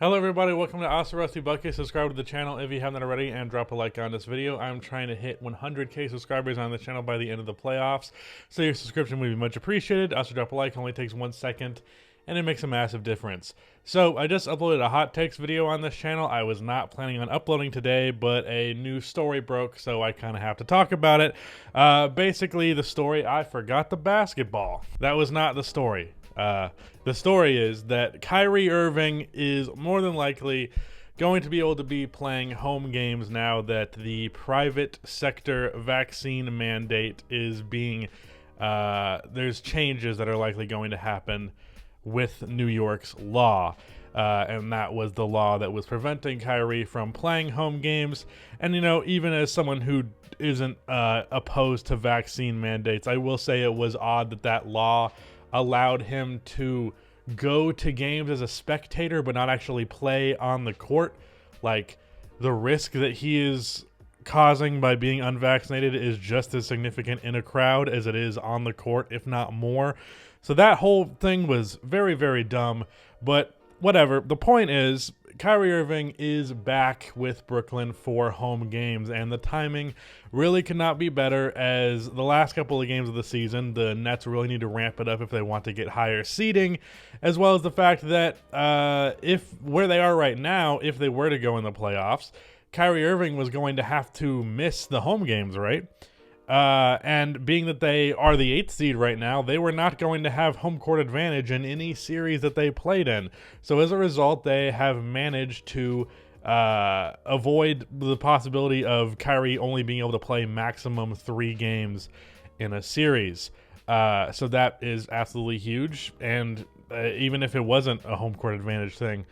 Hello everybody, welcome to Awesome Rusty Bucket. Subscribe to the channel if you haven't already and drop a like on this video. I'm trying to hit 100k subscribers on the channel by the end of the playoffs, so your subscription would be much appreciated. Also drop a like, only takes 1 second and it makes a massive difference. So I just uploaded a hot takes video on this channel. I was not planning on uploading today, but a new story broke, so I kind of have to talk about it. Basically the story, I forgot the basketball. That was not the story. The story is that Kyrie Irving is more than likely going to be able to be playing home games now that the private sector vaccine mandate is being, there's changes that are likely going to happen with New York's law. And that was the law that was preventing Kyrie from playing home games. And, you know, even as someone who isn't opposed to vaccine mandates, I will say it was odd that that law allowed him to go to games as a spectator but not actually play on the court. Like, the risk that he is causing by being unvaccinated is just as significant in a crowd as it is on the court, if not more. So that whole thing was very, very dumb, but whatever. The point is, Kyrie Irving is back with Brooklyn for home games, and the timing really could not be better, as the last couple of games of the season, the Nets really need to ramp it up if they want to get higher seeding, as well as the fact that if where they are right now, if they were to go in the playoffs, Kyrie Irving was going to have to miss the home games, right? And being that they are the 8th seed right now, they were not going to have home court advantage in any series that they played in. So as a result, they have managed to avoid the possibility of Kyrie only being able to play maximum 3 games in a series. So that is absolutely huge. And even if it wasn't a home court advantage thing,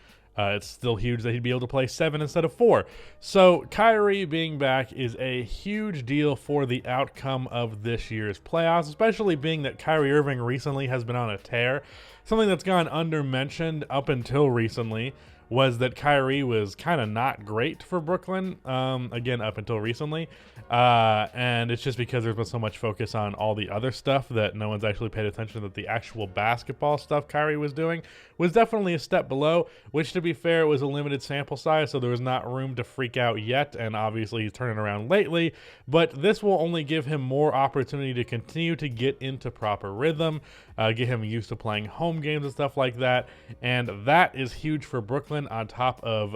it's still huge that he'd be able to play 7 instead of 4. So Kyrie being back is a huge deal for the outcome of this year's playoffs, especially being that Kyrie Irving recently has been on a tear. Something that's gone undermentioned up until recently was that Kyrie was kind of not great for Brooklyn, again, up until recently. And it's just because there's been so much focus on all the other stuff that no one's actually paid attention that the actual basketball stuff Kyrie was doing was definitely a step below, which, to be fair, was a limited sample size, so there was not room to freak out yet, and obviously he's turning around lately. But this will only give him more opportunity to continue to get into proper rhythm, get him used to playing home games and stuff like that, and that is huge for Brooklyn. On top of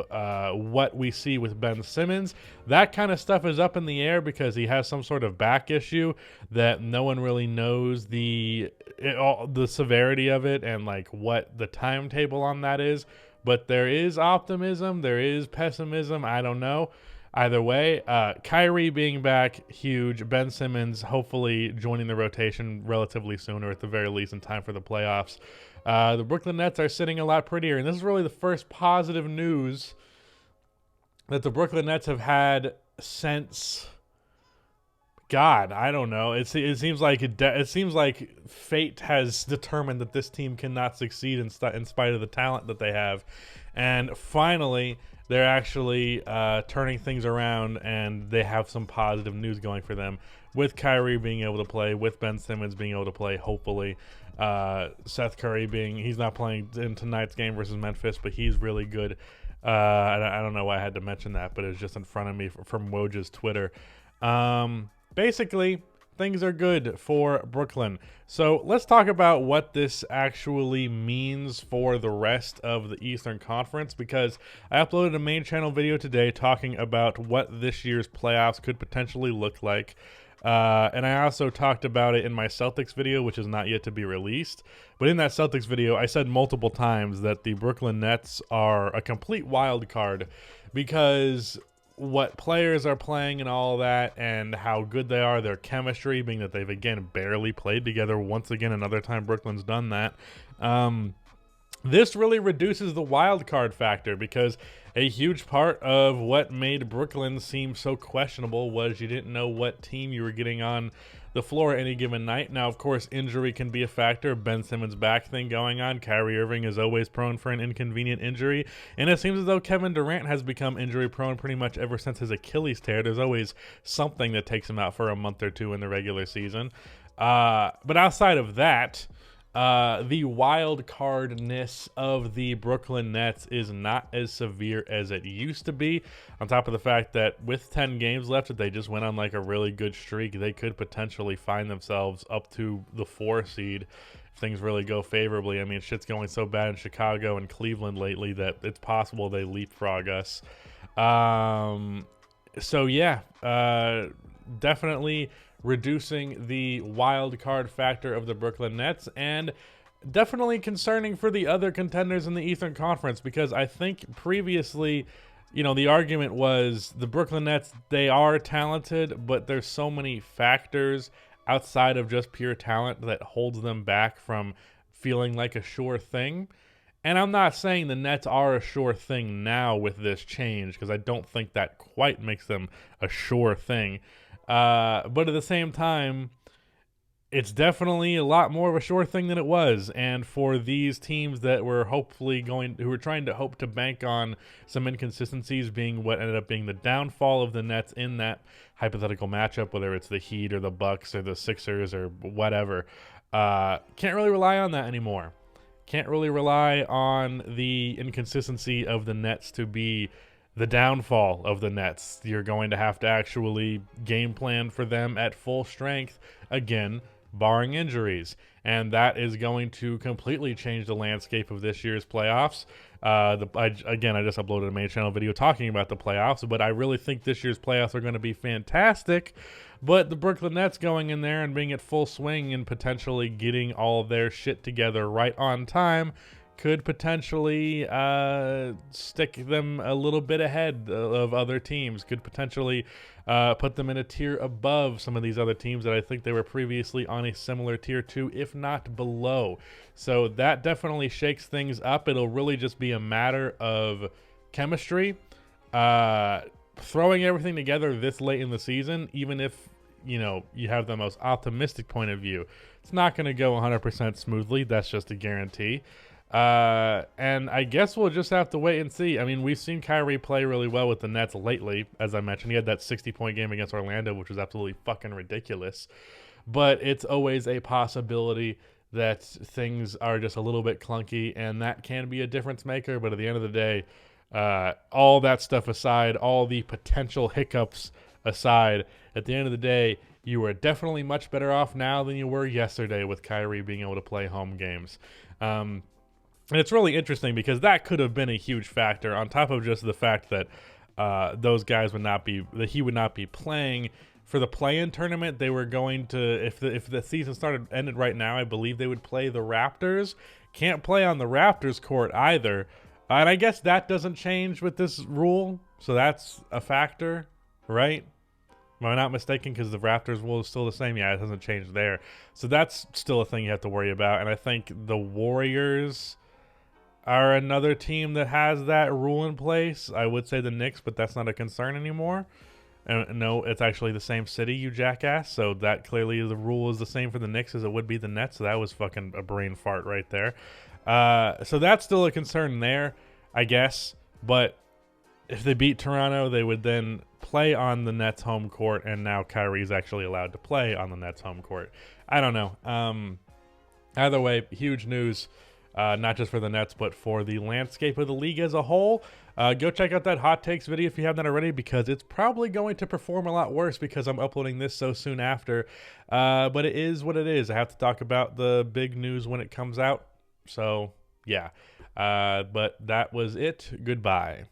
what we see with Ben Simmons, that kind of stuff is up in the air because he has some sort of back issue that no one really knows the severity of it and like what the timetable on that is. But there is optimism, there is pessimism, I don't know. Either way, Kyrie being back, huge. Ben Simmons hopefully joining the rotation relatively soon, or at the very least in time for the playoffs. The Brooklyn Nets are sitting a lot prettier, and this is really the first positive news that the Brooklyn Nets have had since, God, I don't know. It seems like fate has determined that this team cannot succeed in spite of the talent that they have, and finally they're actually turning things around, and they have some positive news going for them with Kyrie being able to play, with Ben Simmons being able to play, hopefully. Seth Curry he's not playing in tonight's game versus Memphis, but he's really good. I don't know why I had to mention that, but it's just in front of me from Woj's Twitter. Basically, things are good for Brooklyn. So let's talk about what this actually means for the rest of the Eastern Conference, because I uploaded a main channel video today talking about what this year's playoffs could potentially look like. And I also talked about it in my Celtics video, which is not yet to be released. But in that Celtics video, I said multiple times that the Brooklyn Nets are a complete wild card because what players are playing and all that, and how good they are, their chemistry, being that they've, again, barely played together once again, another time Brooklyn's done that. This really reduces the wild card factor, because a huge part of what made Brooklyn seem so questionable was you didn't know what team you were getting on the floor any given night. Now, of course, injury can be a factor. Ben Simmons' back thing going on. Kyrie Irving is always prone for an inconvenient injury. And it seems as though Kevin Durant has become injury prone pretty much ever since his Achilles tear. There's always something that takes him out for a month or two in the regular season. But outside of that, the wild cardness of the Brooklyn Nets is not as severe as it used to be. On top of the fact that with 10 games left, if they just went on like a really good streak, they could potentially find themselves up to the 4 seed if things really go favorably. I mean, shit's going so bad in Chicago and Cleveland lately that it's possible they leapfrog us. So yeah, definitely reducing the wild card factor of the Brooklyn Nets, and definitely concerning for the other contenders in the Eastern Conference, because I think previously, the argument was the Brooklyn Nets, they are talented, but there's so many factors outside of just pure talent that holds them back from feeling like a sure thing. And I'm not saying the Nets are a sure thing now with this change, because I don't think that quite makes them a sure thing. But at the same time, it's definitely a lot more of a sure thing than it was. And for these teams that were who were trying to hope to bank on some inconsistencies being what ended up being the downfall of the Nets in that hypothetical matchup, whether it's the Heat or the Bucks or the Sixers or whatever, can't really rely on that anymore. Can't really rely on the inconsistency of the Nets to be the downfall of the Nets. You're going to have to actually game plan for them at full strength, again, barring injuries. And that is going to completely change the landscape of this year's playoffs. I just uploaded a main channel video talking about the playoffs, but I really think this year's playoffs are going to be fantastic. But the Brooklyn Nets going in there and being at full swing and potentially getting all of their shit together right on time could potentially stick them a little bit ahead of other teams, could potentially put them in a tier above some of these other teams that I think they were previously on a similar tier to, if not below. So that definitely shakes things up. It'll really just be a matter of chemistry, throwing everything together this late in the season, even if you have the most optimistic point of view. It's not going to go 100% smoothly. That's just a guarantee. And I guess we'll just have to wait and see. I mean, we've seen Kyrie play really well with the Nets lately. As I mentioned, he had that 60-point game against Orlando, which was absolutely fucking ridiculous. But it's always a possibility that things are just a little bit clunky, and that can be a difference maker. But at the end of the day, all that stuff aside, all the potential hiccups aside, at the end of the day, you are definitely much better off now than you were yesterday with Kyrie being able to play home games. And it's really interesting because that could have been a huge factor on top of just the fact that those guys would not be, that he would not be playing for the play-in tournament. They were going to, if the season ended right now, I believe they would play the Raptors. Can't play on the Raptors court either. And I guess that doesn't change with this rule. So that's a factor, right? Am I not mistaken? Because the Raptors rule is still the same. Yeah, it hasn't changed there. So that's still a thing you have to worry about. And I think the Warriors are another team that has that rule in place. I would say the Knicks, but that's not a concern anymore. No, it's actually the same city, you jackass. So that clearly the rule is the same for the Knicks as it would be the Nets. So that was fucking a brain fart right there. So that's still a concern there, I guess. But if they beat Toronto, they would then play on the Nets home court, and now Kyrie's actually allowed to play on the Nets home court. I don't know. Either way, huge news. Not just for the Nets, but for the landscape of the league as a whole. Go check out that hot takes video if you haven't already, because it's probably going to perform a lot worse because I'm uploading this so soon after. But it is what it is. I have to talk about the big news when it comes out. So, yeah. But that was it. Goodbye.